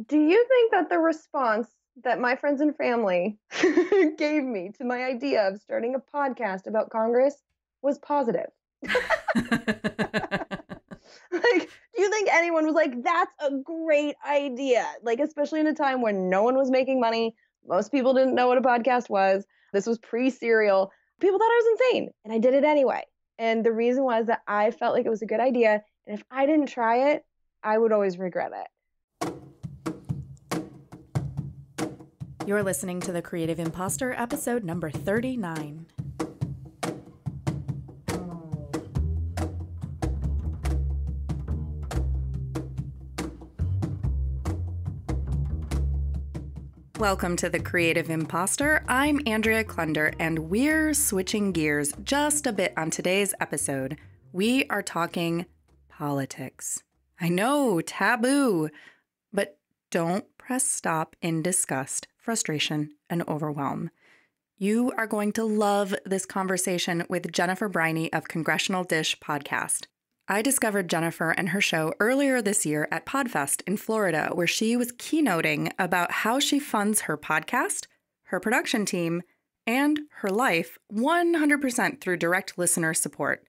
Do you think that the response that my friends and family gave me to my idea of starting a podcast about Congress was positive? Like, do you think anyone was like, "That's a great idea"? Like, especially in a time when no one was making money, most people didn't know what a podcast was. This was pre-Serial. People thought I was insane, and I did it anyway. And the reason was that I felt like it was a good idea, and if I didn't try it, I would always regret it. You're listening to the Creative Impostor, episode number 39. Welcome to the Creative Impostor. I'm Andrea Klunder, and we're switching gears just a bit on today's episode. We are talking politics. I know, taboo, but don't press stop in disgust, frustration, and overwhelm. You are going to love this conversation with Jennifer Briney of Congressional Dish podcast. I discovered Jennifer and her show earlier this year at Podfest in Florida, where she was keynoting about how she funds her podcast, her production team, and her life 100% through direct listener support.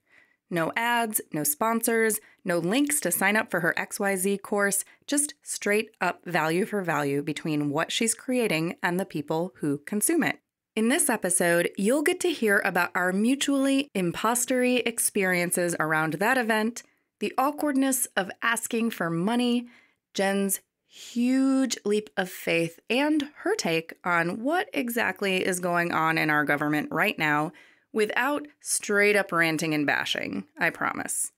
No ads, no sponsors, no links to sign up for her XYZ course, just straight up value for value between what she's creating and the people who consume it. In this episode, you'll get to hear about our mutually impostor-y experiences around that event, the awkwardness of asking for money, Jen's huge leap of faith, and her take on what exactly is going on in our government right now without straight up ranting and bashing, I promise.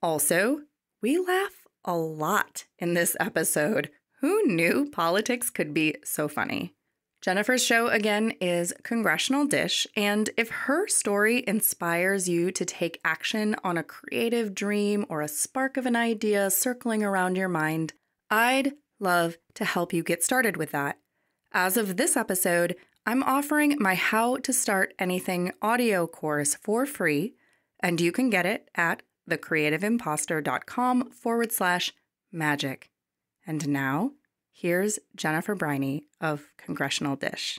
Also, we laugh a lot in this episode. Who knew politics could be so funny? Jennifer's show, again, is Congressional Dish, and if her story inspires you to take action on a creative dream or a spark of an idea circling around your mind, I'd love to help you get started with that. As of this episode, I'm offering my How to Start Anything audio course for free, and you can get it at thecreativeimpostor.com/magic. And now, here's Jennifer Briney of Congressional Dish.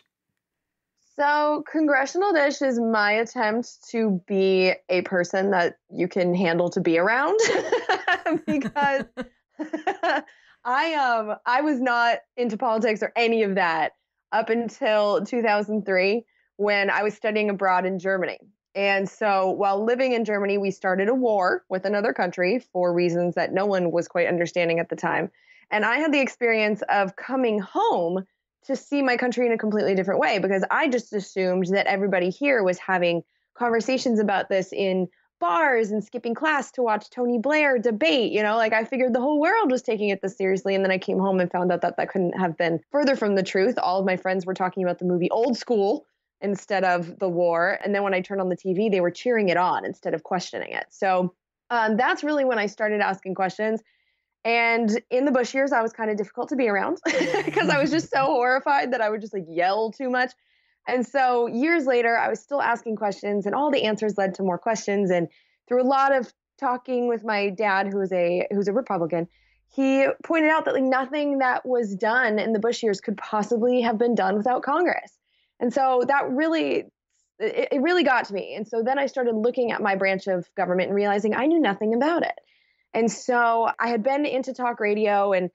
So, Congressional Dish is my attempt to be a person that you can handle to be around because I was not into politics or any of that up until 2003 when I was studying abroad in Germany. And so while living in Germany, we started a war with another country for reasons that no one was quite understanding at the time. And I had the experience of coming home to see my country in a completely different way because I just assumed that everybody here was having conversations about this in bars and skipping class to watch Tony Blair debate. Like I figured the whole world was taking it this seriously. And then I came home and found out that that couldn't have been further from the truth. All of my friends were talking about the movie Old School instead of the war. And then when I turned on the TV, they were cheering it on instead of questioning it. So that's really when I started asking questions. And in the Bush years, I was kind of difficult to be around because I was just so horrified that I would just like yell too much. And so years later, I was still asking questions and all the answers led to more questions. And through a lot of talking with my dad, who's a Republican, he pointed out that like nothing that was done in the Bush years could possibly have been done without Congress. And so that really, it really got to me. And so then I started looking at my branch of government and realizing I knew nothing about it. And so I had been into talk radio and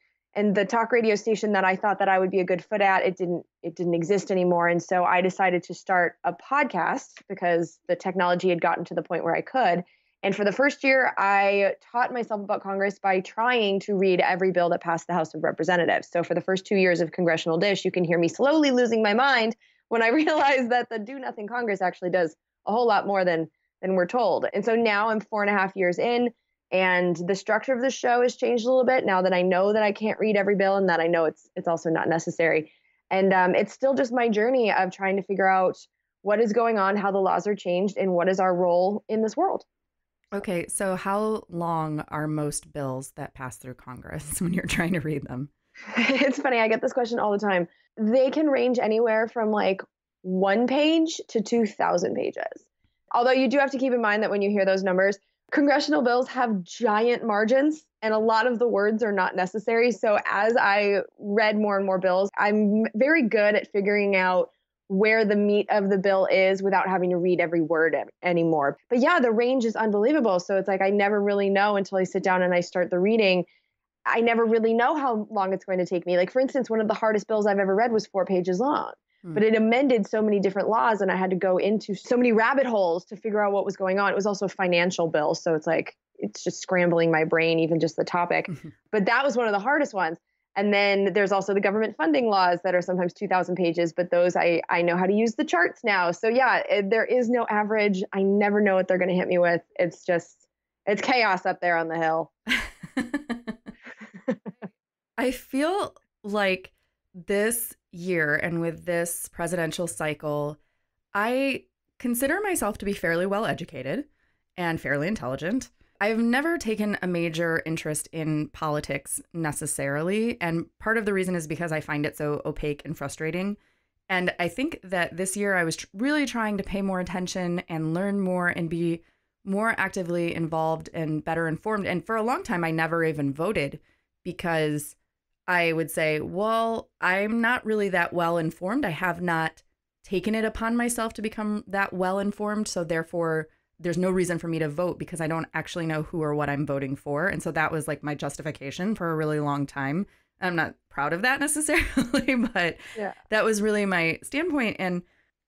the talk radio station that I thought that I would be a good fit at, it didn't exist anymore. And so I decided to start a podcast because the technology had gotten to the point where I could. And for the first year, I taught myself about Congress by trying to read every bill that passed the House of Representatives. So for the first 2 years of Congressional Dish, you can hear me slowly losing my mind when I realized that the do nothing Congress actually does a whole lot more than we're told. And so now I'm 4.5 years in. And the structure of the show has changed a little bit now that I know that I can't read every bill and that I know it's also not necessary. And it's still just my journey of trying to figure out what is going on, how the laws are changed, and what is our role in this world. Okay, so how long are most bills that pass through Congress when you're trying to read them? It's funny. I get this question all the time. They can range anywhere from like 1 page to 2,000 pages. Although you do have to keep in mind that when you hear those numbers, congressional bills have giant margins. and a lot of the words are not necessary. So as I read more and more bills, I'm very good at figuring out where the meat of the bill is without having to read every word anymore. But yeah, the range is unbelievable. So it's like I never really know until I sit down and I start the reading. I never really know how long it's going to take me. Like, for instance, one of the hardest bills I've ever read was 4 pages long, but it amended so many different laws and I had to go into so many rabbit holes to figure out what was going on. It was also a financial bill. So it's like, it's just scrambling my brain, even just the topic. But that was one of the hardest ones. And then there's also the government funding laws that are sometimes 2,000 pages, but those I know how to use the charts now. So yeah, there is no average. I never know what they're going to hit me with. It's chaos up there on the hill. I feel like this year and with this presidential cycle, I consider myself to be fairly well educated and fairly intelligent. I've never taken a major interest in politics necessarily. And part of the reason is because I find it so opaque and frustrating. And I think that this year I was really trying to pay more attention and learn more and be more actively involved and better informed. And for a long time, I never even voted because I would say, well, I'm not really that well informed. I have not taken it upon myself to become that well informed. So therefore, there's no reason for me to vote because I don't actually know who or what I'm voting for. And so that was like my justification for a really long time. I'm not proud of that necessarily, but that was really my standpoint. And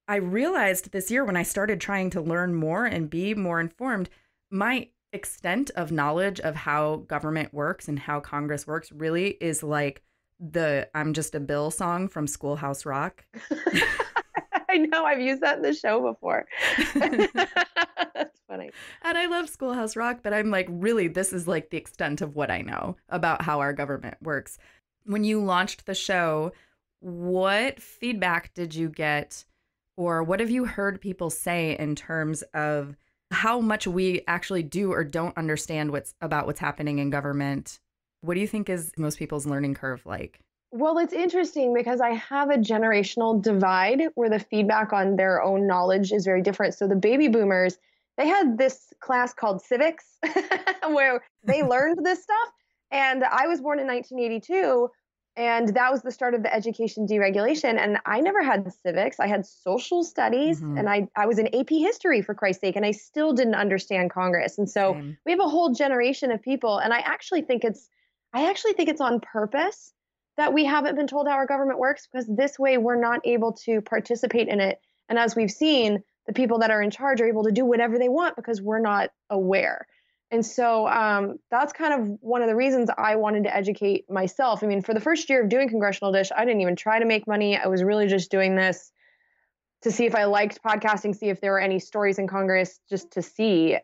I realized this year when I started trying to learn more and be more informed, my extent of knowledge of how government works and how Congress works really is like the I'm Just a Bill song from Schoolhouse Rock. I know, I've used that in the show before. That's funny. And I love Schoolhouse Rock, but I'm like, really, this is like the extent of what I know about how our government works. When you launched the show, what feedback did you get, or what have you heard people say in terms of how much we actually do or don't understand what's happening in government? What do you think is most people's learning curve like? Well, it's interesting because I have a generational divide where the feedback on their own knowledge is very different. So the baby boomers, they had this class called civics where they learned this stuff. And I was born in 1982, and that was the start of the education deregulation. And I never had civics. I had social studies, and I was in AP history, for Christ's sake, and I still didn't understand Congress. And so we have a whole generation of people, and I actually think it's on purpose that we haven't been told how our government works, because this way we're not able to participate in it. And as we've seen, the people that are in charge are able to do whatever they want because we're not aware. And so that's kind of one of the reasons I wanted to educate myself. I mean, for the first year of doing Congressional Dish, I didn't even try to make money. I was really just doing this to see if I liked podcasting, see if there were any stories in Congress, just to see.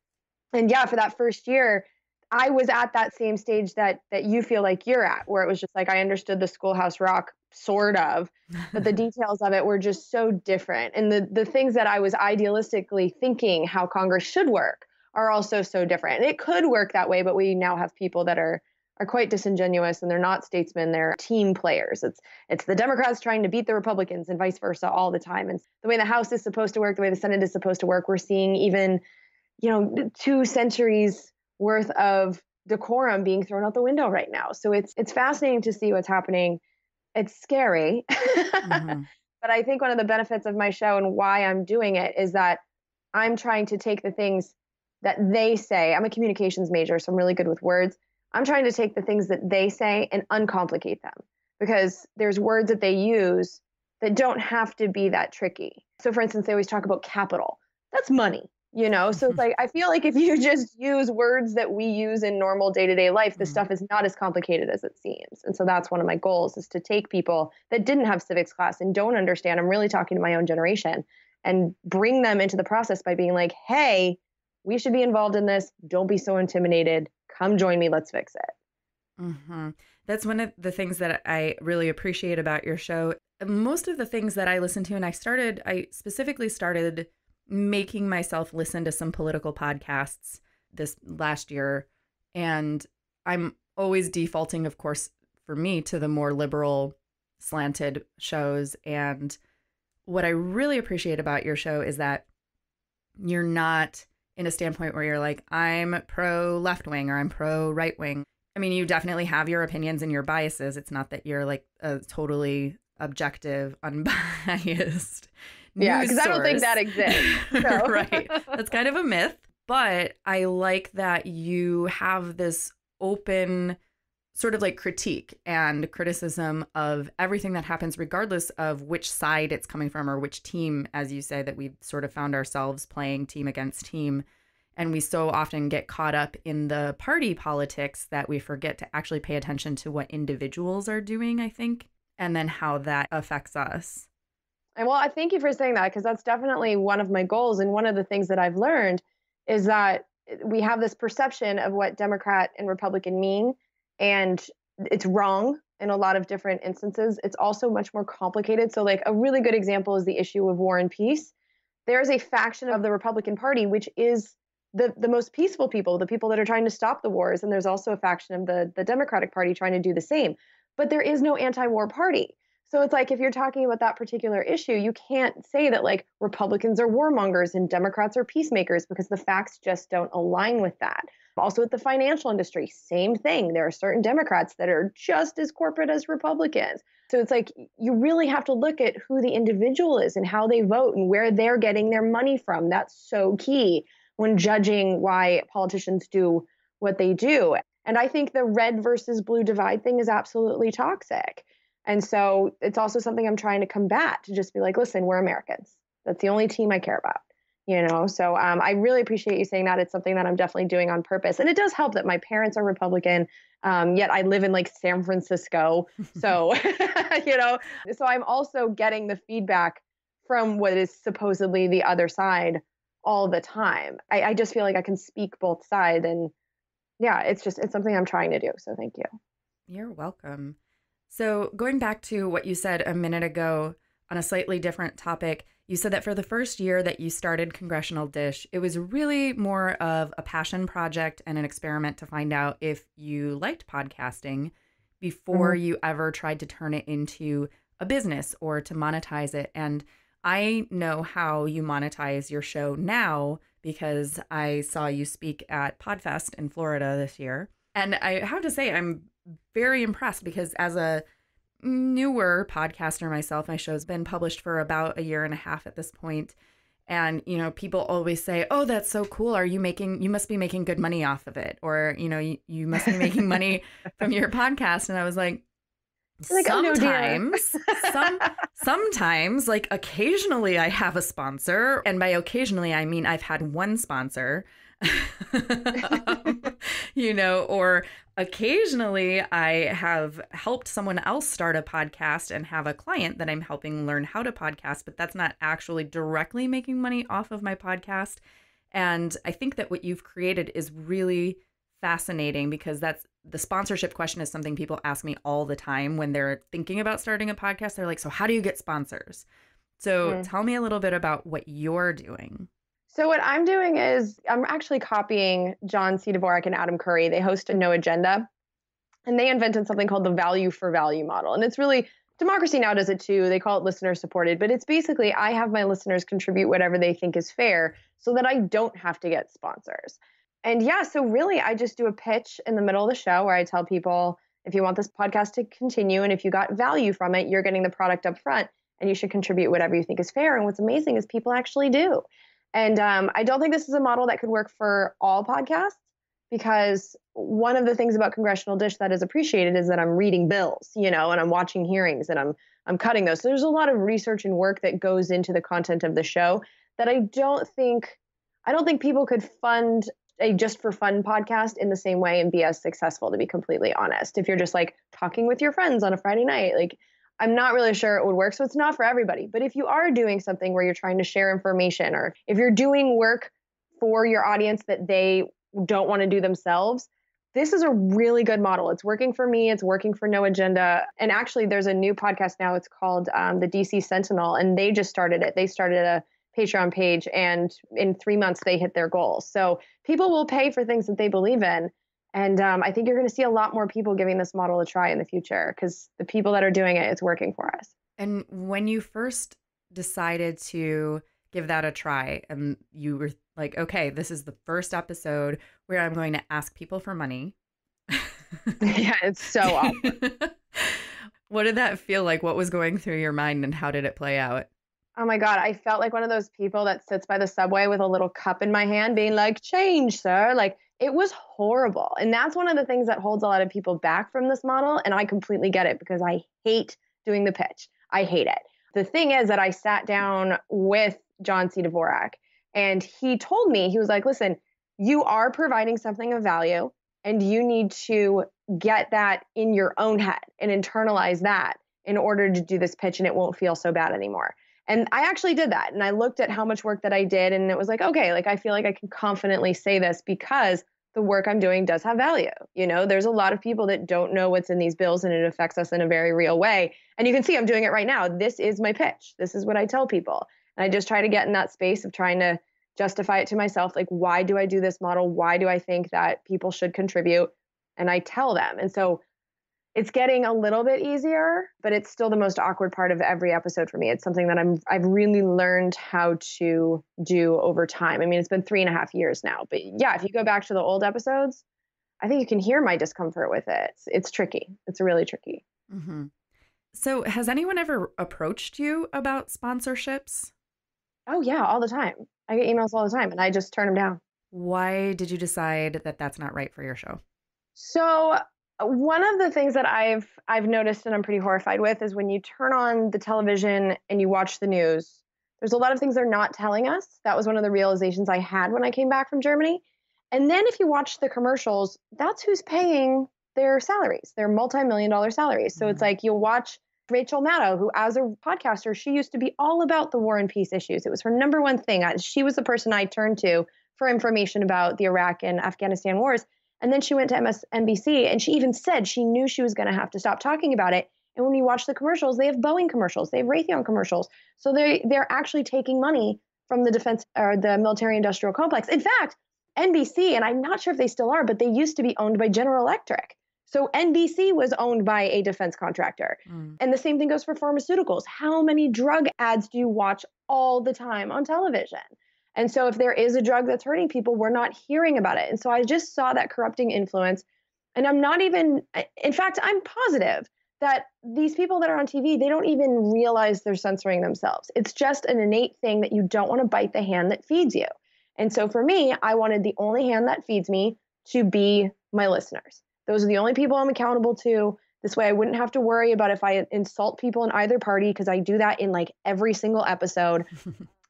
And yeah, for that first year, I was at that same stage that you feel like you're at, where it was just like I understood the Schoolhouse Rock sort of, but the details of it were just so different. And the things that I was idealistically thinking how Congress should work are also so different. And it could work that way, but we now have people that are quite disingenuous, and they're not statesmen, they're team players. It's the Democrats trying to beat the Republicans and vice versa all the time. And the way the House is supposed to work, the way the Senate is supposed to work, we're seeing even, 2 centuries worth of decorum being thrown out the window right now. So it's fascinating to see what's happening. It's scary. But I think one of the benefits of my show and why I'm doing it is that I'm trying to take the things that they say. I'm a communications major, so I'm really good with words. I'm trying to take the things that they say and uncomplicate them, because there's words that they use that don't have to be that tricky. So for instance, they always talk about capital. That's money. So it's like, I feel like if you just use words that we use in normal day-to-day life, this stuff is not as complicated as it seems. And so that's one of my goals, is to take people that didn't have civics class and don't understand. I'm really talking to my own generation, and bring them into the process by being like, hey, we should be involved in this. Don't be so intimidated. Come join me. Let's fix it. That's one of the things that I really appreciate about your show. Most of the things that I listen to, and I specifically started making myself listen to some political podcasts this last year. And I'm always defaulting, of course, for me, to the more liberal slanted shows. And what I really appreciate about your show is that you're not in a standpoint where you're like, I'm pro left wing or I'm pro right wing. I mean, you definitely have your opinions and your biases. It's not that you're like a totally objective, unbiased Yeah, news because I don't think that source. exists. So. Right. That's kind of a myth. But I like that you have this open sort of like critique and criticism of everything that happens, regardless of which side it's coming from or which team, as you say, that we've sort of found ourselves playing team against team. And we so often get caught up in the party politics that we forget to actually pay attention to what individuals are doing, I think, and then how that affects us. And well, I thank you for saying that, because that's definitely one of my goals. And one of the things that I've learned is that we have this perception of what Democrat and Republican mean, and it's wrong in a lot of different instances. It's also much more complicated. So, like, a really good example is the issue of war and peace. There's a faction of the Republican Party which is the most peaceful people, the people that are trying to stop the wars. And there's also a faction of the Democratic Party trying to do the same. But there is no anti-war party. So it's like, if you're talking about that particular issue, you can't say that like Republicans are warmongers and Democrats are peacemakers, because the facts just don't align with that. Also, with the financial industry, same thing. There are certain Democrats that are just as corporate as Republicans. So it's like, you really have to look at who the individual is and how they vote and where they're getting their money from. That's so key when judging why politicians do what they do. And I think the red versus blue divide thing is absolutely toxic. And so it's also something I'm trying to combat, to just be like, listen, we're Americans. That's the only team I care about. So I really appreciate you saying that. It's something that I'm definitely doing on purpose. And it does help that my parents are Republican, yet I live in like San Francisco. So, so I'm also getting the feedback from what is supposedly the other side all the time. I just feel like I can speak both sides. And yeah, it's something I'm trying to do. So thank you. You're welcome. So going back to what you said a minute ago on a slightly different topic, you said that for the first year that you started Congressional Dish, it was really more of a passion project and an experiment to find out if you liked podcasting before you ever tried to turn it into a business or to monetize it. And I know how you monetize your show now because I saw you speak at Podfest in Florida this year. And I have to say, I'm very impressed, because as a newer podcaster myself, my show's been published for about 1.5 years at this point. And, people always say, oh, that's so cool. You must be making good money off of it. Or, you must be making money from your podcast. And I was like sometimes, sometimes, like occasionally I have a sponsor. And by occasionally, I mean, I've had one sponsor, or occasionally I have helped someone else start a podcast and have a client that I'm helping learn how to podcast, but that's not actually directly making money off of my podcast. And I think that what you've created is really fascinating, because that's the sponsorship question is something people ask me all the time when they're thinking about starting a podcast. They're like, so how do you get sponsors? So tell me a little bit about what you're doing. So what I'm doing is I'm actually copying John C. Dvorak and Adam Curry. They host a No Agenda, and they invented something called the value for value model. And it's really, Democracy Now! Does it too. They call it listener supported, but it's basically, I have my listeners contribute whatever they think is fair so that I don't have to get sponsors. And yeah, so really I just do a pitch in the middle of the show where I tell people, if you want this podcast to continue and if you got value from it, you're getting the product up front and you should contribute whatever you think is fair. And what's amazing is people actually do. And I don't think this is a model that could work for all podcasts, because one of the things about Congressional Dish that is appreciated is that I'm reading bills, and I'm watching hearings and I'm cutting those. So there's a lot of research and work that goes into the content of the show that I don't think people could fund a just for fun podcast in the same way and be as successful, to be completely honest. If you're just like talking with your friends on a Friday night, like, I'm not really sure it would work. So it's not for everybody. But if you are doing something where you're trying to share information, or if you're doing work for your audience that they don't want to do themselves, this is a really good model. It's working for me. It's working for No Agenda. And actually, there's a new podcast now. It's called the DC Sentinel, and they just started it. They started a Patreon page, and in 3 months, they hit their goals. So people will pay for things that they believe in. And I think you're going to see a lot more people giving this model a try in the future, because the people that are doing it, it's working for us. And when you first decided to give that a try, and you were like, okay, this is the first episode where I'm going to ask people for money. Yeah, it's so awkward. What did that feel like? What was going through your mind and how did it play out? Oh my God, I felt like one of those people that sits by the subway with a little cup in my hand being like, change, sir. Like it was horrible. And that's one of the things that holds a lot of people back from this model. And I completely get it because I hate doing the pitch. I hate it. The thing is that I sat down with John C. Dvorak and he told me, he was like, listen, you are providing something of value and you need to get that in your own head and internalize that in order to do this pitch and it won't feel so bad anymore. And I actually did that. And I looked at how much work that I did. And it was like, okay, like I feel like I can confidently say this because the work I'm doing does have value. You know, there's a lot of people that don't know what's in these bills and it affects us in a very real way. And you can see I'm doing it right now. This is my pitch. This is what I tell people. And I just try to get in that space of trying to justify it to myself. Like, why do I do this model? Why do I think that people should contribute? And I tell them. And so it's getting a little bit easier, but it's still the most awkward part of every episode for me. It's something that I've really learned how to do over time. I mean, it's been 3.5 years now, but yeah, if you go back to the old episodes, I think you can hear my discomfort with it. It's tricky. It's really tricky. Mm-hmm. So has anyone ever approached you about sponsorships? Oh yeah, all the time. I get emails all the time and I just turn them down. Why did you decide that that's not right for your show? So one of the things that I've noticed and I'm pretty horrified with is when you turn on the television and you watch the news, there's a lot of things they're not telling us. That was one of the realizations I had when I came back from Germany. And then if you watch the commercials, that's who's paying their salaries, their multi-million-dollar salaries. So it's like you'll watch Rachel Maddow, who as a podcaster, she used to be all about the war and peace issues. It was her number one thing. She was the person I turned to for information about the Iraq and Afghanistan wars. And then she went to MSNBC and she even said she knew she was going to have to stop talking about it. And when you watch the commercials, they have Boeing commercials, they have Raytheon commercials. So they're actually taking money from the defense or the military industrial complex. In fact, NBC, and I'm not sure if they still are, but they used to be owned by General Electric. So NBC was owned by a defense contractor. And the same thing goes for pharmaceuticals. How many drug ads do you watch all the time on television? And so if there is a drug that's hurting people, we're not hearing about it. And so I just saw that corrupting influence. And I'm not even, in fact, I'm positive that these people that are on TV, they don't even realize they're censoring themselves. It's just an innate thing that you don't want to bite the hand that feeds you. And so for me, I wanted the only hand that feeds me to be my listeners. Those are the only people I'm accountable to. This way I wouldn't have to worry about if I insult people in either party, because I do that in like every single episode.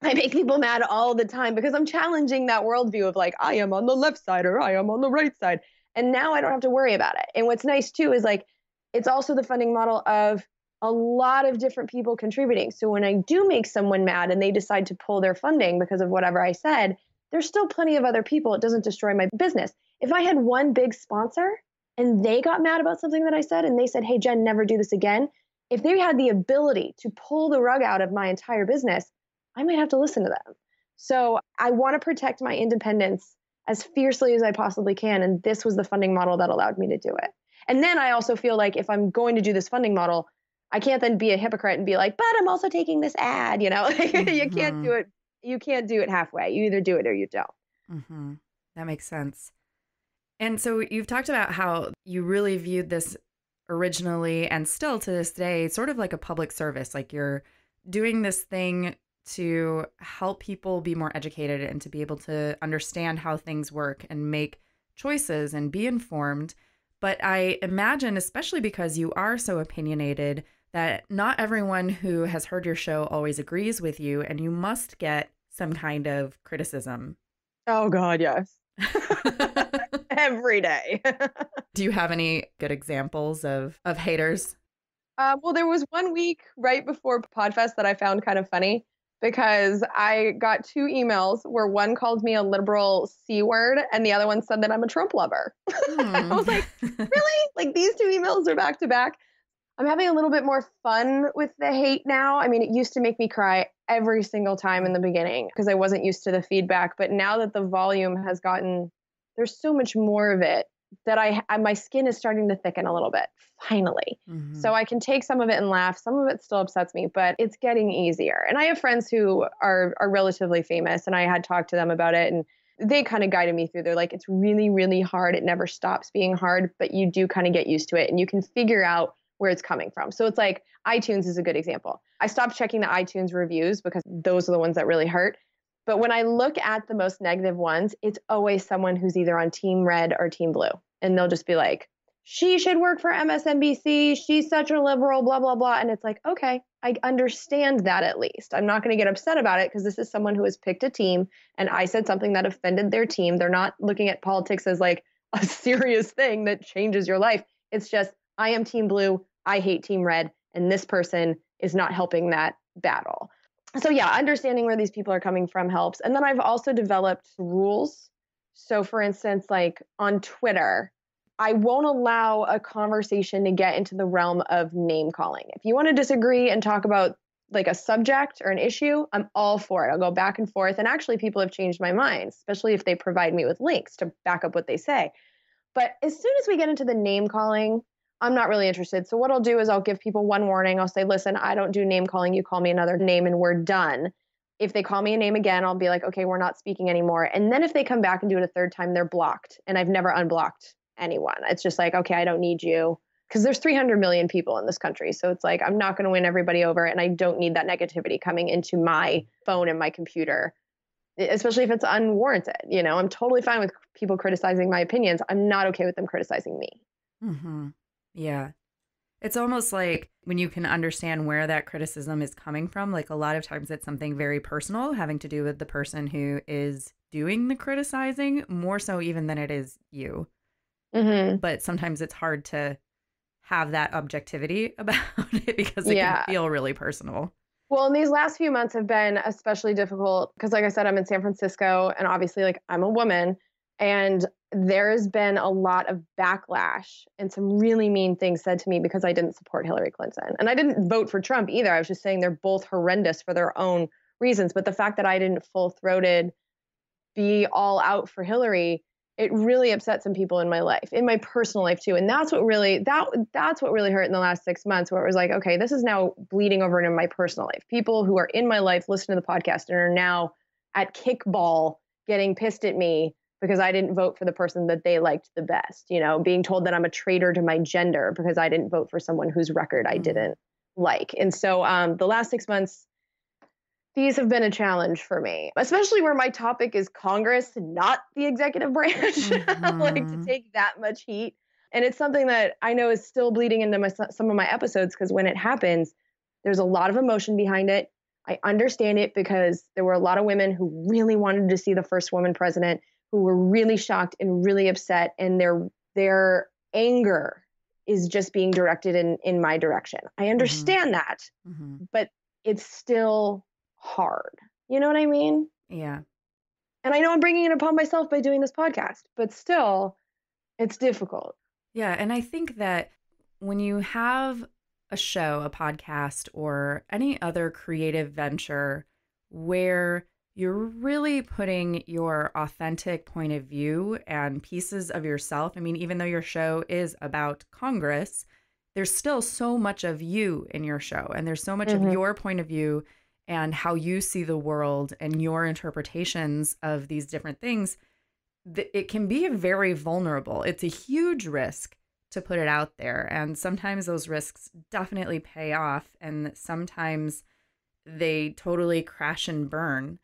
I make people mad all the time because I'm challenging that worldview of like, I am on the left side or I am on the right side. And now I don't have to worry about it. And what's nice too is like, it's also the funding model of a lot of different people contributing. So when I do make someone mad and they decide to pull their funding because of whatever I said, there's still plenty of other people. It doesn't destroy my business. If I had one big sponsor and they got mad about something that I said and they said, hey, Jen, never do this again. If they had the ability to pull the rug out of my entire business, I might have to listen to them. So I want to protect my independence as fiercely as I possibly can. And this was the funding model that allowed me to do it. And then I also feel like if I'm going to do this funding model, I can't then be a hypocrite and be like, but I'm also taking this ad, you know, you can't do it. You can't do it halfway. You either do it or you don't. That makes sense. And so you've talked about how you really viewed this originally and still to this day, sort of like a public service, like you're doing this thing to help people be more educated and to be able to understand how things work and make choices and be informed. But I imagine, especially because you are so opinionated, that not everyone who has heard your show always agrees with you, and you must get some kind of criticism. Oh, God, yes. Every day. Do you have any good examples of haters? Well, there was one week right before Podfest that I found kind of funny because I got 2 emails where one called me a liberal C word and the other one said that I'm a Trump lover. I was like, really? Like these 2 emails are back to back. I'm having a little bit more fun with the hate now. I mean, it used to make me cry every single time in the beginning because I wasn't used to the feedback. But now that the volume has gotten, there's so much more of it that my skin is starting to thicken a little bit, finally. So I can take some of it and laugh. Some of it still upsets me, but it's getting easier. And I have friends who are relatively famous, and I had talked to them about it. And they kind of guided me through. They're like, it's really, really hard. It never stops being hard, but you do kind of get used to it and you can figure out where it's coming from. So it's like iTunes is a good example. I stopped checking the iTunes reviews because those are the ones that really hurt. But when I look at the most negative ones, it's always someone who's either on team red or team blue. And they'll just be like, she should work for MSNBC. She's such a liberal, blah, blah, blah. And it's like, okay, I understand that at least. I'm not going to get upset about it because this is someone who has picked a team and I said something that offended their team. They're not looking at politics as like a serious thing that changes your life. It's just, I am team blue. I hate team red. And this person is not helping that battle. So yeah, understanding where these people are coming from helps. And then I've also developed rules. So for instance, like on Twitter, I won't allow a conversation to get into the realm of name calling. If you want to disagree and talk about like a subject or an issue, I'm all for it. I'll go back and forth. And actually people have changed my mind, especially if they provide me with links to back up what they say. But as soon as we get into the name calling, I'm not really interested. So what I'll do is I'll give people one warning. I'll say, listen, I don't do name calling. You call me another name and we're done. If they call me a name again, I'll be like, okay, we're not speaking anymore. And then if they come back and do it a third time, they're blocked. And I've never unblocked anyone. It's just like, okay, I don't need you. Because there's 300 million people in this country. So it's like, I'm not going to win everybody over. And I don't need that negativity coming into my phone and my computer, especially if it's unwarranted. You know, I'm totally fine with people criticizing my opinions. I'm not okay with them criticizing me. Mm-hmm. Yeah. It's almost like when you can understand where that criticism is coming from, like a lot of times it's something very personal having to do with the person who is doing the criticizing, more so even than it is you. Mm-hmm. But sometimes it's hard to have that objectivity about it because it can feel really personal. Well, and these last few months have been especially difficult because, like I said, I'm in San Francisco and obviously, like, I'm a woman and there's been a lot of backlash and some really mean things said to me because I didn't support Hillary Clinton. And I didn't vote for Trump either. I was just saying they're both horrendous for their own reasons. But the fact that I didn't full-throated be all out for Hillary, it really upset some people in my life, in my personal life too. And that's what really that's what really hurt in the last 6 months, where it was like, okay, this is now bleeding over into my personal life. People who are in my life listen to the podcast and are now at kickball getting pissed at me because I didn't vote for the person that they liked the best, you know, being told that I'm a traitor to my gender because I didn't vote for someone whose record I didn't like. And so the last 6 months, these have been a challenge for me, especially where my topic is Congress, not the executive branch. Mm-hmm. Like to take that much heat. And it's something that I know is still bleeding into some of my episodes because when it happens, there's a lot of emotion behind it. I understand it because there were a lot of women who really wanted to see the first woman president, who were really shocked and really upset, and their anger is just being directed in my direction. I understand that, but it's still hard. You know what I mean? Yeah. And I know I'm bringing it upon myself by doing this podcast, but still, it's difficult. Yeah, and I think that when you have a show, a podcast, or any other creative venture where you're really putting your authentic point of view and pieces of yourself. I mean, even though your show is about Congress, there's still so much of you in your show. And there's so much of your point of view and how you see the world and your interpretations of these different things. It can be very vulnerable. It's a huge risk to put it out there. And sometimes those risks definitely pay off. And sometimes they totally crash and burn.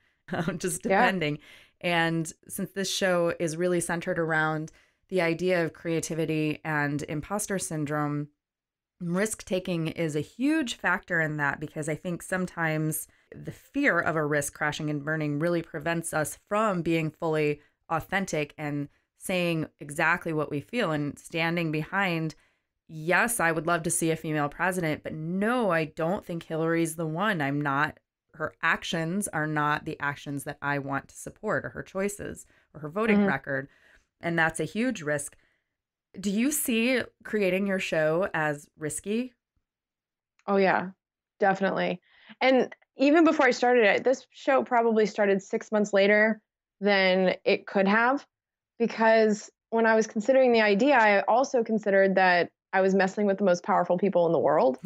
Just depending. Yeah. And since this show is really centered around the idea of creativity and imposter syndrome, risk taking is a huge factor in that, because I think sometimes the fear of a risk crashing and burning really prevents us from being fully authentic and saying exactly what we feel and standing behind, yes, I would love to see a female president, but no, I don't think Hillary's the one. Her actions are not the actions that I want to support, or her choices, or her voting record. And that's a huge risk. Do you see creating your show as risky? Oh, yeah, definitely. And even before I started it, this show probably started 6 months later than it could have, because when I was considering the idea, I also considered that I was messing with the most powerful people in the world.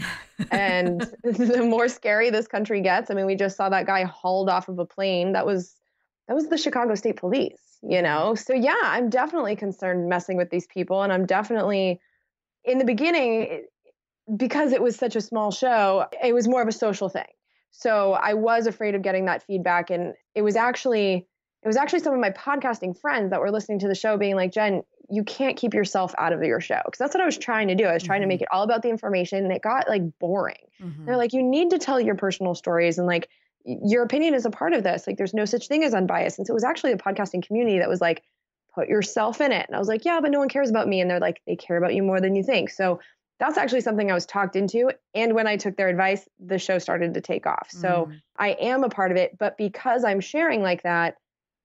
And the more scary this country gets, I mean, we just saw that guy hauled off of a plane. That was that was the Chicago State Police, you know? So yeah, I'm definitely concerned messing with these people. And I'm definitely, in the beginning, because it was such a small show, it was more of a social thing. So I was afraid of getting that feedback. And it was actually some of my podcasting friends that were listening to the show being like, Jen, you can't keep yourself out of your show. Cause that's what I was trying to do. I was trying to make it all about the information, and it got like boring. They're like, you need to tell your personal stories, and like your opinion is a part of this. Like there's no such thing as unbiased. And so it was actually the podcasting community that was like, put yourself in it. And I was like, yeah, but no one cares about me. And they're like, they care about you more than you think. So that's actually something I was talked into. And when I took their advice, the show started to take off. So I am a part of it. But because I'm sharing like that,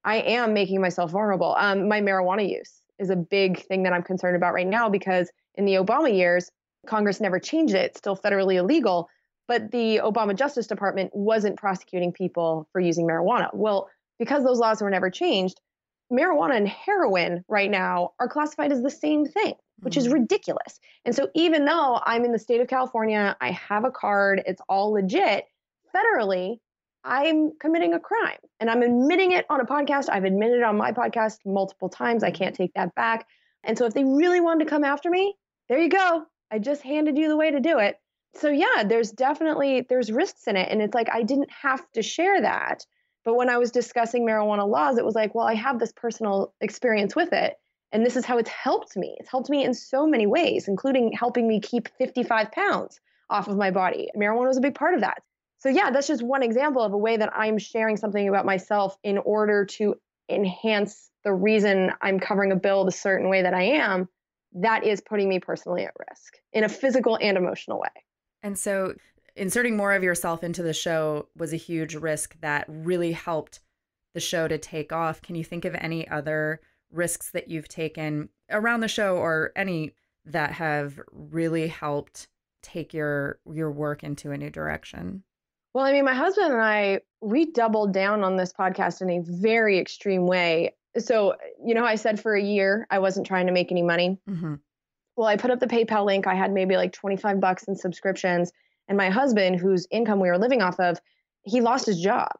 I am making myself vulnerable. My marijuana use is a big thing that I'm concerned about right now, because in the Obama years, Congress never changed it. It's still federally illegal. But the Obama Justice Department wasn't prosecuting people for using marijuana. Well, because those laws were never changed, marijuana and heroin right now are classified as the same thing, which is ridiculous. And so even though I'm in the state of California, I have a card, it's all legit, federally, I'm committing a crime. And I'm admitting it on a podcast. I've admitted it on my podcast multiple times. I can't take that back. And so if they really wanted to come after me, there you go. I just handed you the way to do it. So yeah, there's risks in it. And it's like, I didn't have to share that. But when I was discussing marijuana laws, it was like, well, I have this personal experience with it. And this is how it's helped me. It's helped me in so many ways, including helping me keep 55 pounds off of my body. Marijuana was a big part of that. So yeah, that's just one example of a way that I'm sharing something about myself in order to enhance the reason I'm covering a bill the certain way that I am. That is putting me personally at risk in a physical and emotional way. And so inserting more of yourself into the show was a huge risk that really helped the show to take off. Can you think of any other risks that you've taken around the show, or any that have really helped take your work into a new direction? Well, I mean, my husband and I, we doubled down on this podcast in a very extreme way. So, I said for a year, I wasn't trying to make any money. Well, I put up the PayPal link. I had maybe like $25 in subscriptions. And my husband, whose income we were living off of, he lost his job.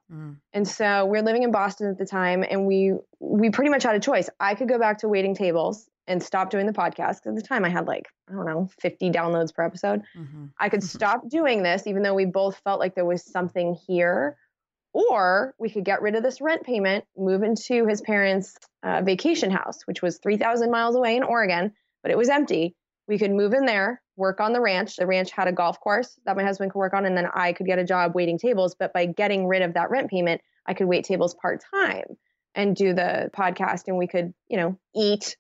And so we're living in Boston at the time. And we pretty much had a choice. I could go back to waiting tables and stop doing the podcast. At the time I had 50 downloads per episode. I could stop doing this, even though we both felt like there was something here. Or we could get rid of this rent payment, move into his parents' vacation house, which was 3,000 miles away in Oregon, but it was empty. We could move in there, work on the ranch. The ranch had a golf course that my husband could work on, and then I could get a job waiting tables. But by getting rid of that rent payment, I could wait tables part-time and do the podcast, and we could, eat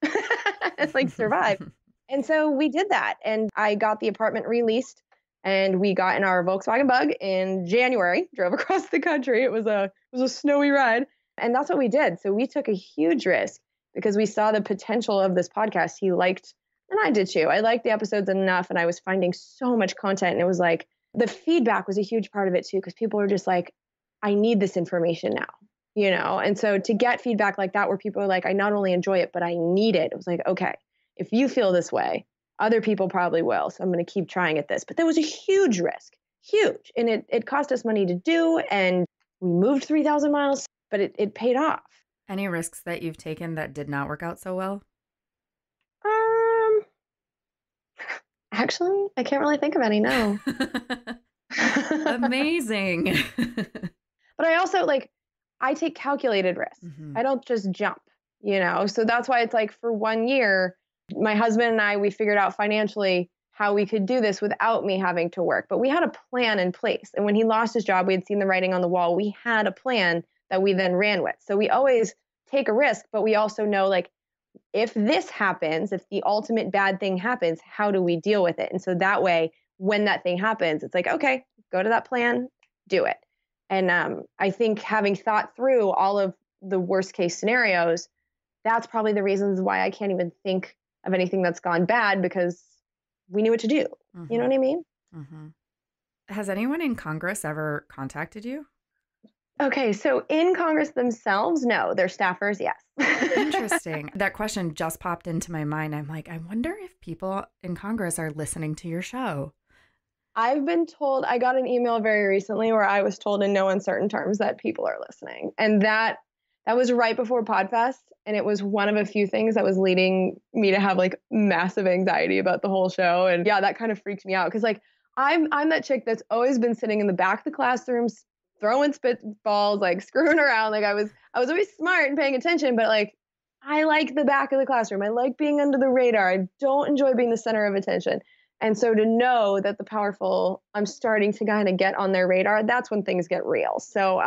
and survive. And so we did that. And I got the apartment released, and we got in our Volkswagen Bug in January, drove across the country. It was a snowy ride. And that's what we did. So we took a huge risk because we saw the potential of this podcast. He liked, and I did too. I liked the episodes enough, and I was finding so much content. And it was like, the feedback was a huge part of it too, because people were just like, I need this information now, And so to get feedback like that, where people are like, I not only enjoy it, but I need it. It was like, okay, if you feel this way, other people probably will. So I'm going to keep trying at this. But there was a huge risk, huge. And it cost us money to do. And we moved 3,000 miles, but it paid off. Any risks that you've taken that did not work out so well? Actually, I can't really think of any, no. Amazing. But I also I take calculated risks. I don't just jump, So that's why it's like for 1 year, my husband and I, we figured out financially how we could do this without me having to work. But we had a plan in place. And when he lost his job, we had seen the writing on the wall. We had a plan that we then ran with. So we always take a risk, but we also know if this happens, if the ultimate bad thing happens, how do we deal with it? And so that way, when that thing happens, it's like, okay, go to that plan, do it. And I think having thought through all of the worst case scenarios, that's probably the reasons why I can't even think of anything that's gone bad, because we knew what to do. You know what I mean? Has anyone in Congress ever contacted you? Okay, so in Congress themselves, no. Their staffers, yes. Interesting. That question just popped into my mind. I'm like, I wonder if people in Congress are listening to your show. I've been told, I got an email very recently where I was told in no uncertain terms that people are listening. And that That was right before Podfest, and it was one of a few things that was leading me to have like massive anxiety about the whole show. And yeah, that kind of freaked me out because like I'm that chick that's always been sitting in the back of the classrooms, throwing spitballs, like screwing around. Like I was always smart and paying attention, but like I like the back of the classroom. I like being under the radar. I don't enjoy being the center of attention. And so to know that the powerful, I'm starting to kind of get on their radar, that's when things get real. So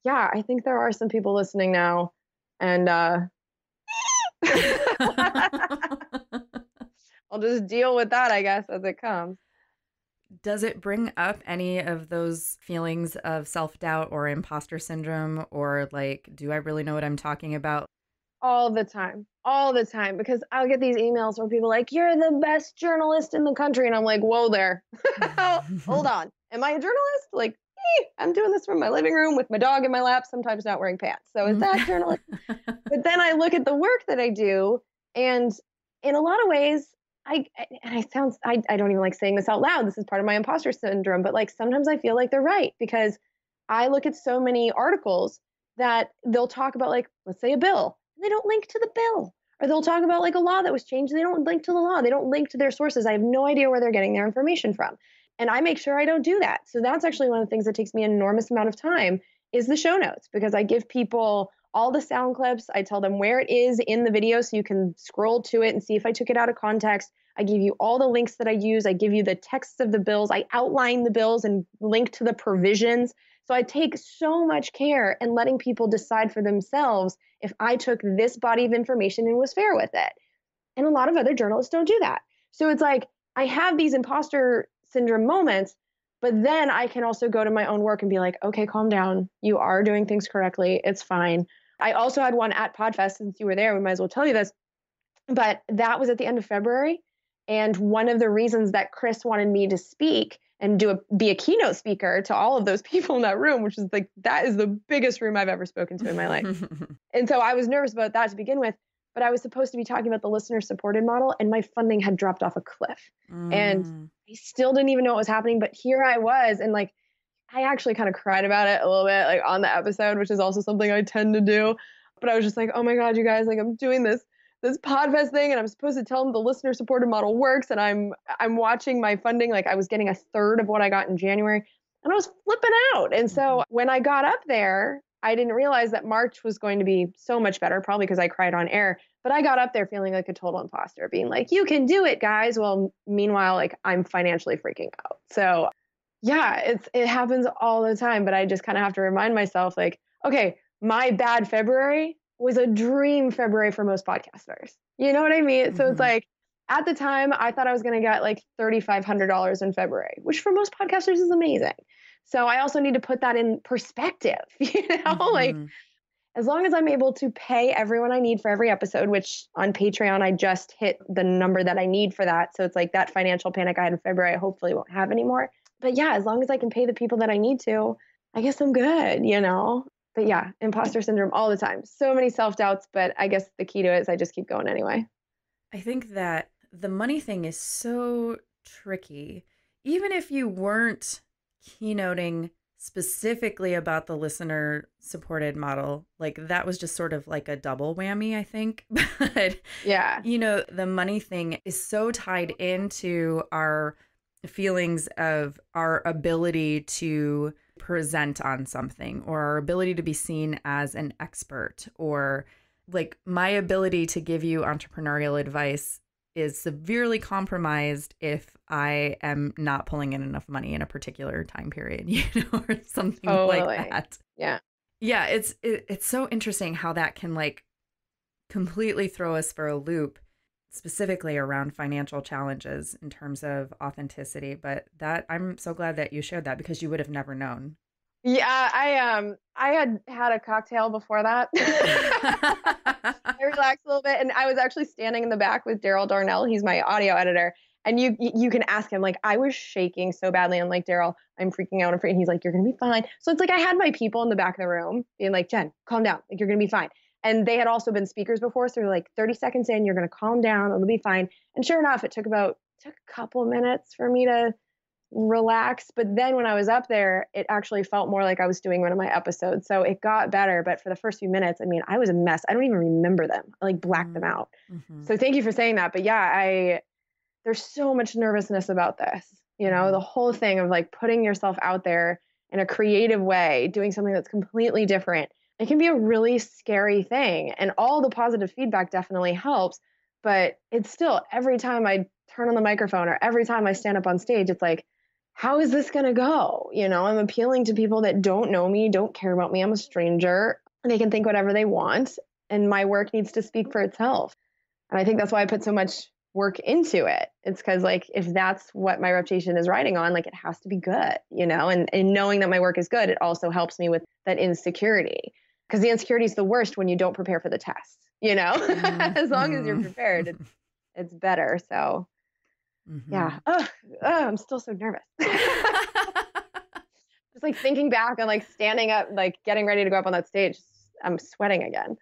yeah, I think there are some people listening now, and I'll just deal with that, I guess, as it comes. Does it bring up any of those feelings of self-doubt or imposter syndrome, or like, do I really know what I'm talking about? All the time, because I'll get these emails where people are like, you're the best journalist in the country. And I'm like, whoa there. Hold on. Am I a journalist? Like, I'm doing this from my living room with my dog in my lap, sometimes not wearing pants. So is that journalist? But then I look at the work that I do, and in a lot of ways, I don't even like saying this out loud. This is part of my imposter syndrome, but like sometimes I feel like they're right because I look at so many articles that they'll talk about like, let's say a bill, and they don't link to the bill. Or they'll talk about like a law that was changed, and they don't link to the law. They don't link to their sources. I have no idea where they're getting their information from. And I make sure I don't do that. So that's actually one of the things that takes me an enormous amount of time is the show notes, because I give people all the sound clips. I tell them where it is in the video so you can scroll to it and see if I took it out of context. I give you all the links that I use. I give you the texts of the bills. I outline the bills and link to the provisions. So I take so much care in letting people decide for themselves if I took this body of information and was fair with it. And a lot of other journalists don't do that. So it's like I have these imposter syndrome moments, but then I can also go to my own work and be like, okay, calm down. You are doing things correctly. It's fine. I also had one at Podfest. Since you were there, we might as well tell you this. But that was at the end of February. And one of the reasons that Chris wanted me to speak and be a keynote speaker to all of those people in that room, which is like, that is the biggest room I've ever spoken to in my life. And so I was nervous about that to begin with, but I was supposed to be talking about the listener supported model, and my funding had dropped off a cliff. And I still didn't even know what was happening, but here I was. And like, I actually kind of cried about it a little bit, like on the episode, which is also something I tend to do. But I was just like, oh my God, you guys, like I'm doing this Podfest thing, and I'm supposed to tell them the listener supported model works. And I'm watching my funding. Like I was getting a third of what I got in January, and I was flipping out. And so when I got up there, I didn't realize that March was going to be so much better, probably because I cried on air. But I got up there feeling like a total imposter, being like, you can do it, guys. Well, meanwhile, like I'm financially freaking out. So yeah, it happens all the time, but I just kind of have to remind myself like, okay, my bad February was a dream February for most podcasters. You know what I mean? So it's like at the time I thought I was going to get like $3,500 in February, which for most podcasters is amazing. So I also need to put that in perspective, like as long as I'm able to pay everyone I need for every episode, which on Patreon, I just hit the number that I need for that. So it's like that financial panic I had in February, I hopefully won't have anymore. But yeah, as long as I can pay the people that I need to, I guess I'm good, But yeah, imposter syndrome all the time. So many self-doubts, but I guess the key to it is I just keep going anyway. I think that the money thing is so tricky. Even if you weren't keynoting specifically about the listener supported model, like that was just sort of like a double whammy, I think. But yeah, the money thing is so tied into our feelings of our ability to present on something, or our ability to be seen as an expert, or like my ability to give you entrepreneurial advice is severely compromised if I am not pulling in enough money in a particular time period, or something like that. Yeah. Yeah. It's so interesting how that can like completely throw us for a loop, specifically around financial challenges in terms of authenticity. But that I'm so glad that you shared that, because you would have never known. Yeah, I had a cocktail before that. I relaxed a little bit, and I was actually standing in the back with Daryl Darnell. He's my audio editor, and you can ask him. Like I was shaking so badly. I'm like, Daryl, I'm freaking out. And he's like, you're gonna be fine. So it's like I had my people in the back of the room being like, Jen, calm down. Like you're gonna be fine. And they had also been speakers before, so they're like 30 seconds in, you're gonna calm down. It'll be fine. And sure enough, it took a couple of minutes for me to relaxed. But then when I was up there, it actually felt more like I was doing one of my episodes. So it got better. But for the first few minutes, I mean, I was a mess. I don't even remember them. I like blacked them out. Mm-hmm. So thank you for saying that. But yeah, there's so much nervousness about this, the whole thing of like putting yourself out there in a creative way, doing something that's completely different. It can be a really scary thing. And all the positive feedback definitely helps. But it's still, every time I turn on the microphone or every time I stand up on stage, it's like, how is this going to go? I'm appealing to people that don't know me, don't care about me. I'm a stranger. And they can think whatever they want. And my work needs to speak for itself. And I think that's why I put so much work into it. It's because like, if that's what my reputation is riding on, like it has to be good, and knowing that my work is good, it also helps me with that insecurity. Because the insecurity is the worst when you don't prepare for the test, Mm-hmm. as long as you're prepared, it's better. So yeah. I'm still so nervous. Just like thinking back and like standing up, like getting ready to go up on that stage, I'm sweating again.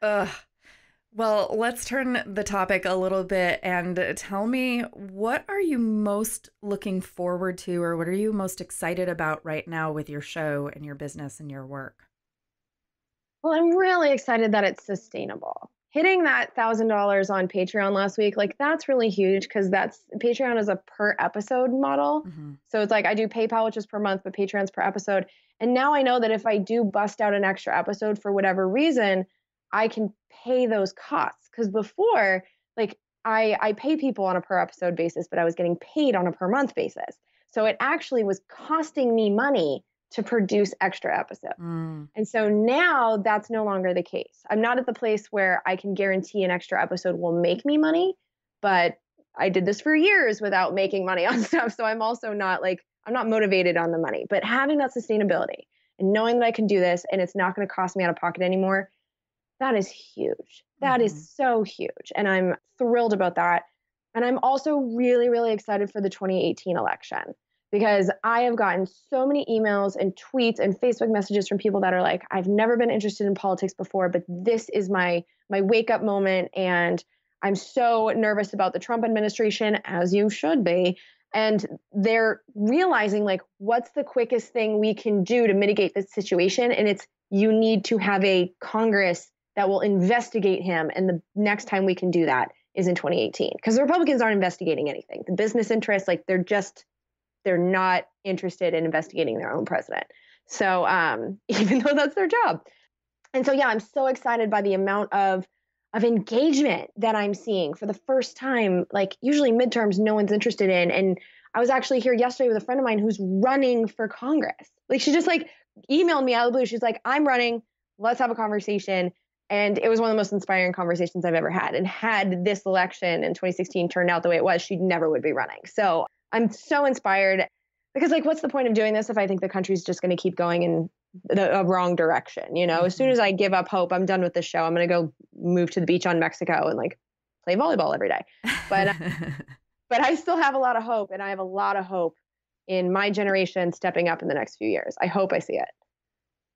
Well, let's turn the topic a little bit and tell me, what are you most looking forward to, or what are you most excited about right now with your show and your business and your work? Well, I'm really excited that it's sustainable. Hitting that $1,000 on Patreon last week, like that's really huge because Patreon is a per episode model. Mm-hmm. So it's like I do PayPal, which is per month, but Patreon's per episode. And now I know that if I do bust out an extra episode for whatever reason, I can pay those costs. Because before, like I pay people on a per episode basis, but I was getting paid on a per month basis. So it actually was costing me money to produce extra episodes. And so now that's no longer the case. I'm not at the place where I can guarantee an extra episode will make me money, but I did this for years without making money on stuff. So I'm also not I'm not motivated on the money, but having that sustainability and knowing that I can do this and it's not going to cost me out of pocket anymore, that is huge. That is so huge. And I'm thrilled about that. And I'm also really, really excited for the 2018 election because I have gotten so many emails and tweets and Facebook messages from people that are like, I've never been interested in politics before, but this is my wake up moment. And I'm so nervous about the Trump administration, as you should be. And they're realizing like, what's the quickest thing we can do to mitigate this situation? And it's, you need to have a Congress that will investigate him. And the next time we can do that is in 2018, because the Republicans aren't investigating anything. The business interests, like they're not interested in investigating their own president. So even though that's their job. And so, yeah, I'm so excited by the amount of engagement that I'm seeing for the first time. Like usually midterms, no one's interested in. And I was actually here yesterday with a friend of mine who's running for Congress. Like she just like emailed me out of the blue. She's like, I'm running, let's have a conversation. And it was one of the most inspiring conversations I've ever had. And had this election in 2016 turned out the way it was, she never would be running. So I'm so inspired because like, what's the point of doing this if I think the country's just going to keep going in the wrong direction? As soon as I give up hope, I'm done with this show. I'm going to go move to the beach on Mexico and like play volleyball every day. But but I still have a lot of hope, and I have a lot of hope in my generation stepping up in the next few years. I hope I see it.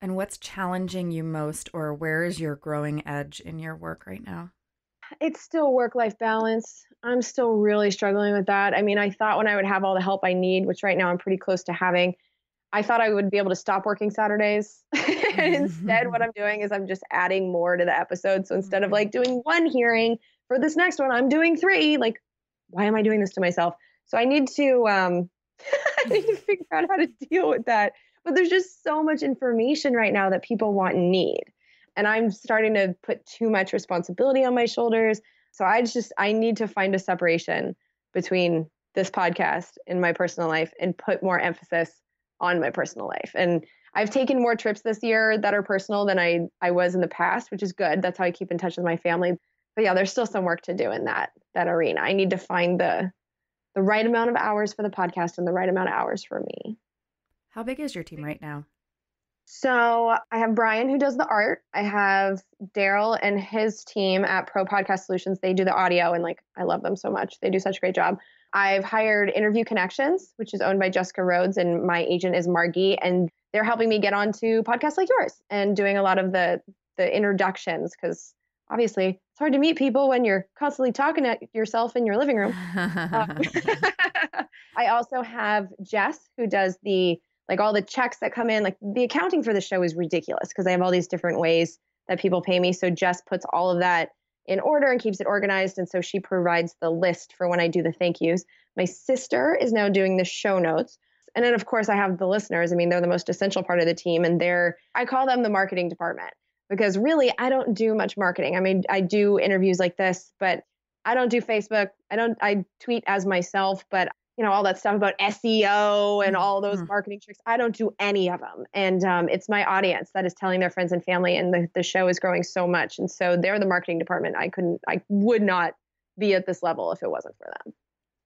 And what's challenging you most, or where is your growing edge in your work right now? It's still work-life balance. I'm still really struggling with that. I mean, I thought when I would have all the help I need, which right now I'm pretty close to having, I thought I would be able to stop working Saturdays. And instead, what I'm doing is I'm just adding more to the episode. So instead of like doing one hearing for this next one, I'm doing 3. Like, why am I doing this to myself? So I need to I need to figure out how to deal with that. But there's just so much information right now that people want and need. And I'm starting to put too much responsibility on my shoulders. So I need to find a separation between this podcast and my personal life and put more emphasis on my personal life. And I've taken more trips this year that are personal than I was in the past, which is good. That's how I keep in touch with my family. But yeah, there's still some work to do in that arena. I need to find the right amount of hours for the podcast and the right amount of hours for me. How big is your team right now? So I have Brian who does the art. I have Daryl and his team at Pro Podcast Solutions. They do the audio, and like I love them so much. They do such a great job. I've hired Interview Connections, which is owned by Jessica Rhodes, and my agent is Margie, and they're helping me get onto podcasts like yours and doing a lot of the introductions, because obviously it's hard to meet people when you're constantly talking to yourself in your living room. Um, I also have Jess who does all the checks that come in. Like the accounting for the show is ridiculous because I have all these different ways that people pay me. So Jess puts all of that in order and keeps it organized. And so she provides the list for when I do the thank yous. My sister is now doing the show notes. And then, of course, I have the listeners. I mean, they're the most essential part of the team. And I call them the marketing department because really, I don't do much marketing. I mean, I do interviews like this, but I don't do Facebook. I tweet as myself, but all that stuff about SEO and all those marketing tricks, I don't do any of them. And it's my audience that is telling their friends and family, and the show is growing so much. And so they're the marketing department. I would not be at this level if it wasn't for them.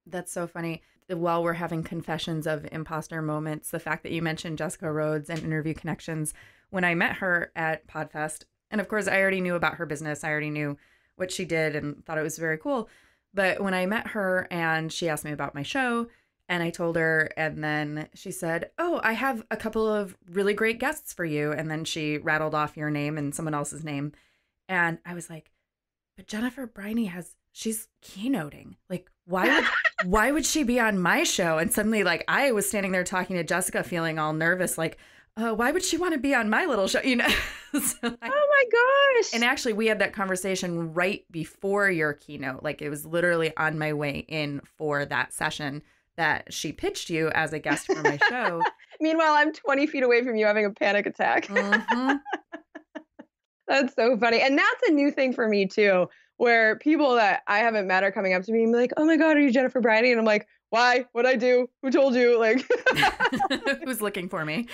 That's so funny. While we're having confessions of imposter moments, the fact that you mentioned Jessica Rhodes and Interview Connections, when I met her at Podfest, and of course I already knew about her business. I already knew what she did and thought it was very cool. But when I met her and she asked me about my show and I told her, and then she said, "Oh, I have a couple of really great guests for you." And then she rattled off your name and someone else's name. And I was like, but Jennifer Briney she's keynoting. Like, why would she be on my show? And suddenly, like, I was standing there talking to Jessica feeling all nervous, like, why would she want to be on my little show? So oh my gosh. And actually, we had that conversation right before your keynote. Like, it was literally on my way in for that session that she pitched you as a guest for my show. Meanwhile, I'm 20 feet away from you having a panic attack. Mm-hmm. That's so funny. And that's a new thing for me too, where people that I haven't met are coming up to me and be like, "Oh my God, are you Jennifer Briney?" And I'm like, "Why? What'd I do? Who told you?" Like, who's looking for me?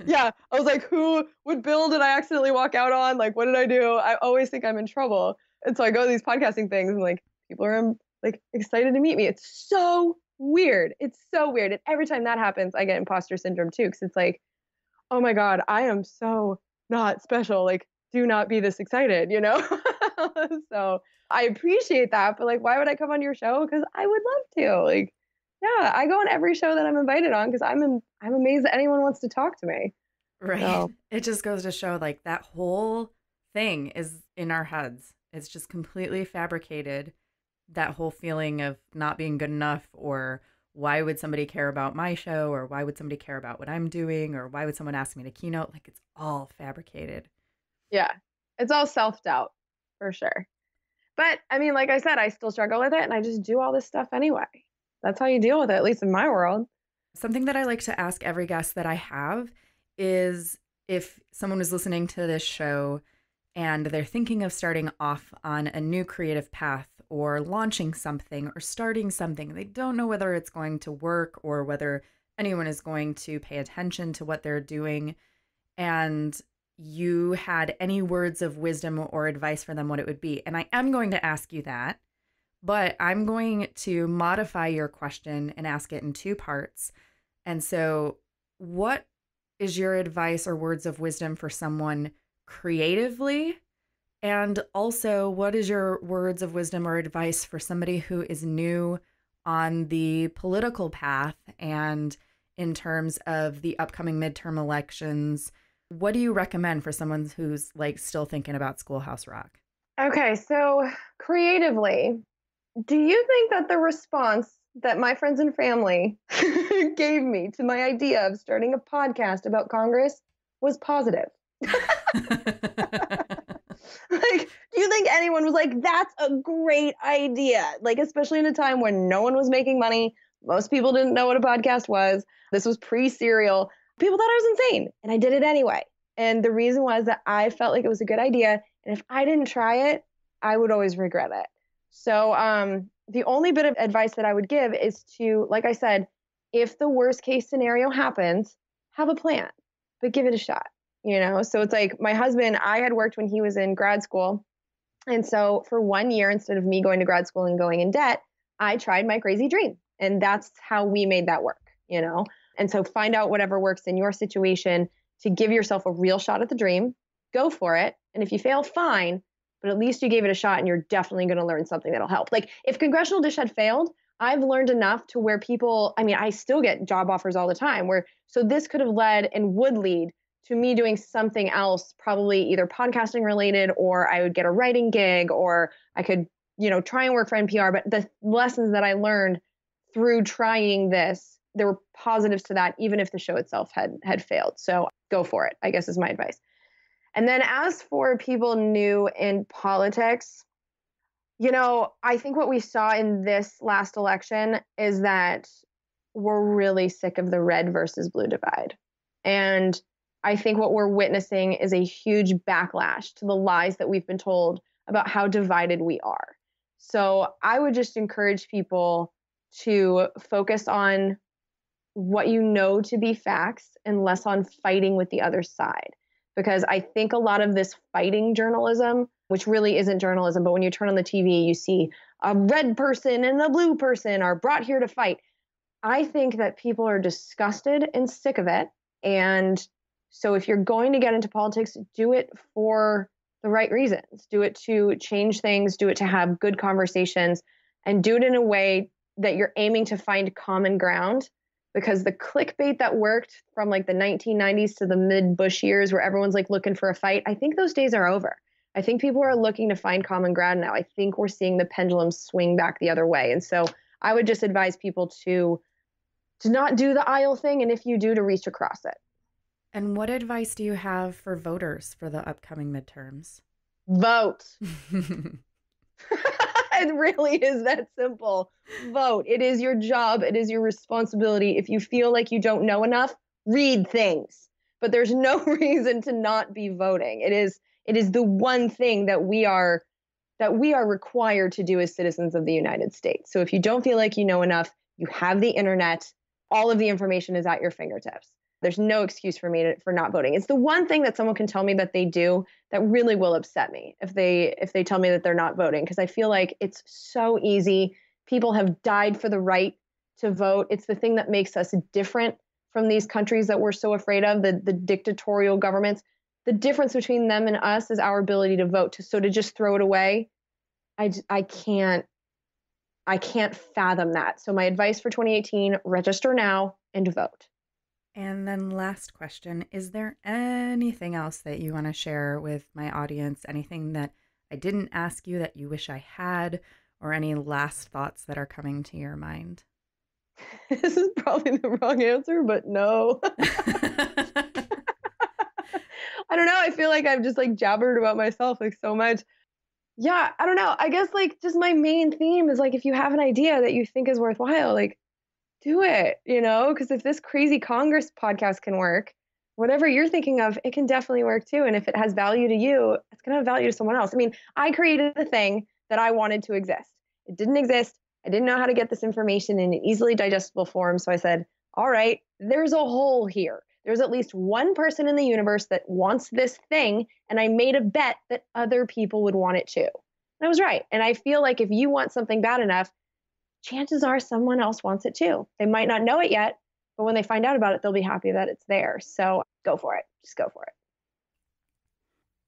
Yeah. I was like, what bill did I accidentally walk out on? Like, what did I do? I always think I'm in trouble. And so I go to these podcasting things and like people are like excited to meet me. It's so weird. It's so weird. And every time that happens, I get imposter syndrome too. Cause it's like, oh my God, I am so not special. Like, do not be this excited, So I appreciate that, but like, why would I come on your show? Because I would love to. Like, yeah, I go on every show that I'm invited on because I'm amazed that anyone wants to talk to me. Right. So. It just goes to show like that whole thing is in our heads. It's just completely fabricated. That whole feeling of not being good enough, or why would somebody care about my show, or why would somebody care about what I'm doing, or why would someone ask me to keynote? Like, it's all fabricated. Yeah, it's all self-doubt for sure. But I mean, like I said, I still struggle with it and I just do all this stuff anyway. That's how you deal with it, at least in my world. Something that I like to ask every guest that I have is if someone was listening to this show and they're thinking of starting off on a new creative path or launching something or starting something, they don't know whether it's going to work or whether anyone is going to pay attention to what they're doing, and you had any words of wisdom or advice for them, what it would be. And I am going to ask you that, but I'm going to modify your question and ask it in two parts. And so what is your advice or words of wisdom for someone creatively? And also, what is your words of wisdom or advice for somebody who is new on the political path and in terms of the upcoming midterm elections? What do you recommend for someone who's like still thinking about Schoolhouse Rock? Okay, so creatively, do you think that the response that my friends and family gave me to my idea of starting a podcast about Congress was positive? Like, do you think anyone was like, "That's a great idea"? Like, especially in a time when no one was making money. Most people didn't know what a podcast was. This was pre-Serial. People thought I was insane, and I did it anyway. And the reason was that I felt like it was a good idea. And if I didn't try it, I would always regret it. So the only bit of advice that I would give is to, like I said, if the worst case scenario happens, have a plan, but give it a shot. So it's like my husband, I had worked when he was in grad school. And so for 1 year, instead of me going to grad school and going in debt, I tried my crazy dream. And that's how we made that work, And so find out whatever works in your situation to give yourself a real shot at the dream, go for it. And if you fail, fine, but at least you gave it a shot and you're definitely going to learn something that'll help. Like if Congressional Dish had failed, I've learned enough to where I still get job offers all the time so this could have led and would lead to me doing something else, probably either podcasting related, or I would get a writing gig, or I could, try and work for NPR. But the lessons that I learned through trying this, there were positives to that, even if the show itself had failed. So go for it, I guess, is my advice. And then as for people new in politics, I think what we saw in this last election is that we're really sick of the red versus blue divide. And I think what we're witnessing is a huge backlash to the lies that we've been told about how divided we are. So I would just encourage people to focus on what you know to be facts and less on fighting with the other side. Because I think a lot of this fighting journalism, which really isn't journalism, but when you turn on the TV, you see a red person and a blue person are brought here to fight. I think that people are disgusted and sick of it. And so if you're going to get into politics, do it for the right reasons. Do it to change things, do it to have good conversations, and do it in a way that you're aiming to find common ground. Because the clickbait that worked from like the 1990s to the mid-Bush years where everyone's like looking for a fight, I think those days are over. I think people are looking to find common ground now. I think we're seeing the pendulum swing back the other way. And so I would just advise people to not do the aisle thing. And if you do, to reach across it. And what advice do you have for voters for the upcoming midterms? Vote. It really is that simple. Vote. It is your job. It is your responsibility. If you feel like you don't know enough, read things. But there's no reason to not be voting. It is the one thing that we are required to do as citizens of the United States. So if you don't feel like you know enough, you have the internet. All of the information is at your fingertips. There's no excuse for me for not voting. It's the one thing that someone can tell me that they do that really will upset me if they tell me that they're not voting, because I feel like it's so easy. People have died for the right to vote. It's the thing that makes us different from these countries that we're so afraid of, the dictatorial governments. The difference between them and us is our ability to vote. So to just throw it away, I can't fathom that. So my advice for 2018, register now and vote. And then last question, is there anything else that you want to share with my audience? Anything that I didn't ask you that you wish I had, or any last thoughts that are coming to your mind? This is probably the wrong answer, but no. I don't know. I feel like I've just like jabbered about myself like so much. Yeah, I don't know. I guess like just my main theme is like, if you have an idea that you think is worthwhile, like do it, because if this crazy Congress podcast can work, whatever you're thinking of, it can definitely work too. And if it has value to you, it's going to have value to someone else. I mean, I created a thing that I wanted to exist. It didn't exist. I didn't know how to get this information in an easily digestible form. So I said, all right, there's a hole here. There's at least one person in the universe that wants this thing. And I made a bet that other people would want it too. And I was right. And I feel like if you want something bad enough, chances are someone else wants it too. They might not know it yet, but when they find out about it, they'll be happy that it's there. So go for it. Just go for it.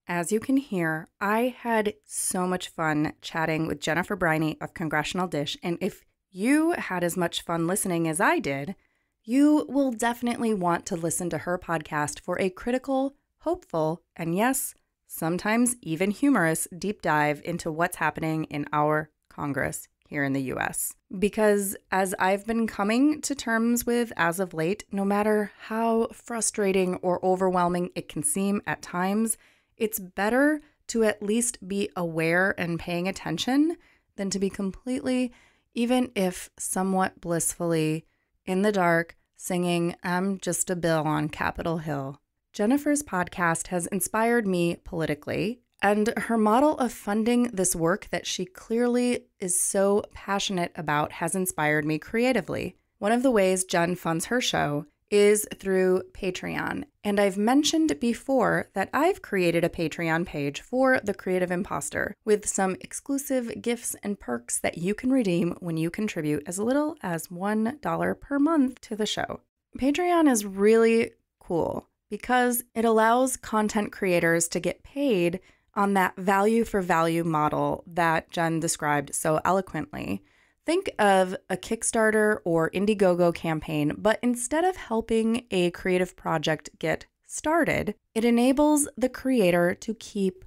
As you can hear, I had so much fun chatting with Jennifer Briney of Congressional Dish. And if you had as much fun listening as I did, you will definitely want to listen to her podcast for a critical, hopeful, and yes, sometimes even humorous deep dive into what's happening in our Congress here in the US. Because as I've been coming to terms with as of late, no matter how frustrating or overwhelming it can seem at times, it's better to at least be aware and paying attention than to be completely, even if somewhat blissfully, in the dark, singing "I'm Just a Bill" on Capitol Hill. Jennifer's podcast has inspired me politically, and her model of funding this work that she clearly is so passionate about has inspired me creatively. One of the ways Jen funds her show is through Patreon. And I've mentioned before that I've created a Patreon page for the Creative Impostor with some exclusive gifts and perks that you can redeem when you contribute as little as $1 per month to the show. Patreon is really cool because it allows content creators to get paid on that value for value model that Jen described so eloquently. Think of a Kickstarter or Indiegogo campaign, but instead of helping a creative project get started, it enables the creator to keep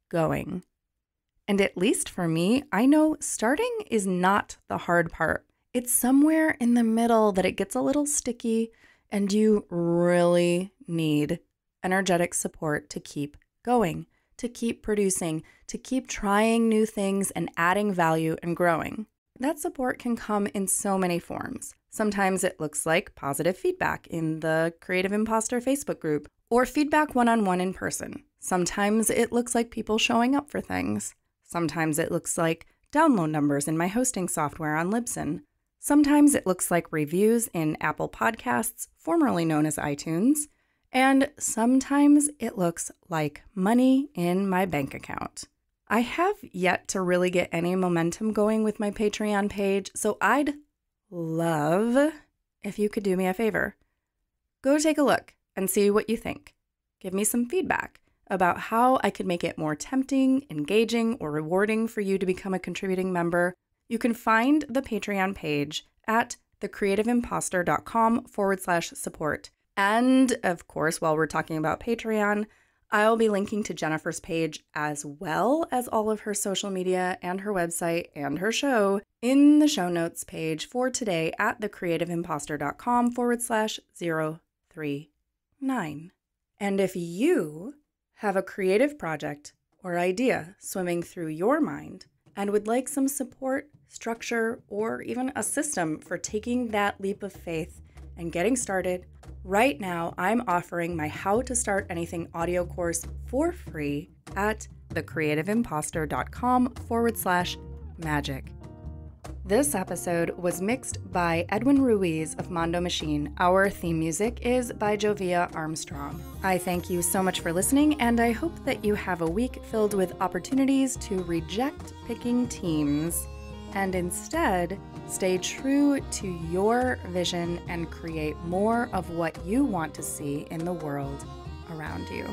going. And at least for me, I know starting is not the hard part. It's somewhere in the middle that it gets a little sticky, and you really need energetic support to keep going, to keep producing, to keep trying new things and adding value and growing. That support can come in so many forms. Sometimes it looks like positive feedback in the Creative Impostor Facebook group, or feedback one-on-one in person. Sometimes it looks like people showing up for things. Sometimes it looks like download numbers in my hosting software on Libsyn. Sometimes it looks like reviews in Apple Podcasts, formerly known as iTunes. And sometimes it looks like money in my bank account. I have yet to really get any momentum going with my Patreon page, so I'd love if you could do me a favor. Go take a look and see what you think. Give me some feedback about how I could make it more tempting, engaging, or rewarding for you to become a contributing member. You can find the Patreon page at thecreativeimpostor.com/support. And of course, while we're talking about Patreon, I'll be linking to Jennifer's page as well as all of her social media and her website and her show in the show notes page for today at thecreativeimpostor.com/039. And if you have a creative project or idea swimming through your mind and would like some support, structure, or even a system for taking that leap of faith and getting started, right now I'm offering my How to Start Anything audio course for free at thecreativeimpostor.com/magic. This episode was mixed by Edwin Ruiz of Mondo Machine. Our theme music is by Jovia Armstrong. I thank you so much for listening, and I hope that you have a week filled with opportunities to reject picking teams and instead stay true to your vision and create more of what you want to see in the world around you.